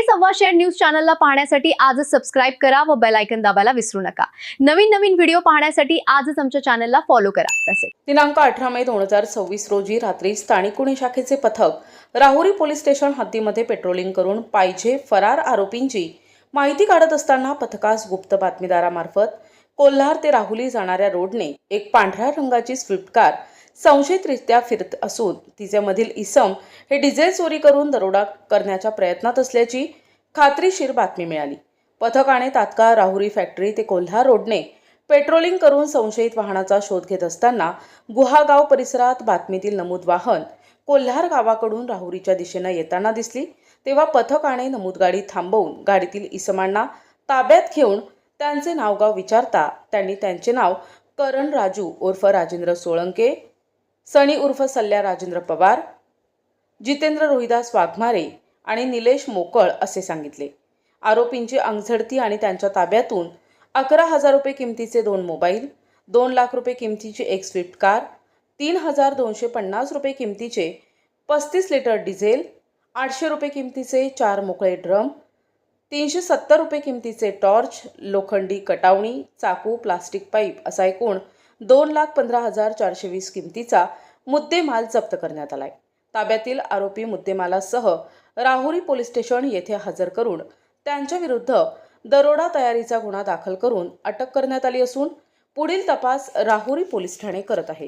सव्वा शेर न्यूज चॅनलला पाहण्यासाठी आजच सबस्क्राइब करा व बेल आयकॉन दाबायला विसरू नका। नवीन व्हिडिओ पाहण्यासाठी आजच आमच्या चॅनलला फॉलो करा। तसेच दिनांक 18 मे 2026 रोजी रात्री स्थानिक गुन्हे शाखेचे पथक राहुरी पोलीस स्टेशन हद्दीमध्ये पेट्रोलिंग करून पाहिजे फरार आरोपींची माहिती काढत असताना पथकास गुप्त बातमीदारामार्फत कोल्हार ते राहुरी जाणाऱ्या रोडने एक पांढऱ्या रंगाची स्विफ्ट कार संशयितरित्या फिरत असून तिच्यामधील इसम हे डिझेल चोरी करून दरोडा करण्याच्या प्रयत्नात असल्याची खात्रीशीर बातमी मिळाली। पथकाने तात्काळ राहुरी फॅक्टरी ते कोल्हार रोडने पेट्रोलिंग करून संशयित वाहनाचा शोध घेत असताना गुहागाव परिसरात बातमीतील नमूद वाहन कोल्हार गावाकडून राहुरीच्या दिशेने येताना दिसली। तेव्हा पथकाने नमूद गाडी थांबवून गाडीतील इसमांना ताब्यात घेऊन त्यांचे नावगाव विचारता त्यांनी त्यांचे नाव करण राजू उर्फ राजेंद्र सोळंके, सनी उर्फ सल्ल्या राजेंद्र पवार, जितेंद्र रोहिदास वाघमारे आणि निलेश मोकळ असे सांगितले। आरोपींची अंगझडती आणि त्यांच्या ताब्यातून 11,000 रुपये किमतीचे 2 मोबाईल, 2 लाख रुपये किमतीची एक स्विफ्ट कार, 3,250 रुपये किमतीचे 35 लिटर डिझेल, 800 रुपये किमतीचे 4 मोकळे ड्रम, 370 रुपये किमतीचे टॉर्च, लोखंडी कटावणी, चाकू, प्लास्टिक पाईप असा एकूण 2,15,420 किमतीचा मुद्देमाल जप्त करण्यात आलाय। ताब्यातील आरोपी मुद्देमालासह राहुरी पोलीस स्टेशन येथे हजर करून त्यांच्या विरुद्ध दरोडा तयारीचा गुन्हा दाखल करून अटक करण्यात आली असून पुढील तपास राहुरी पोलीस ठाणे करत आहे।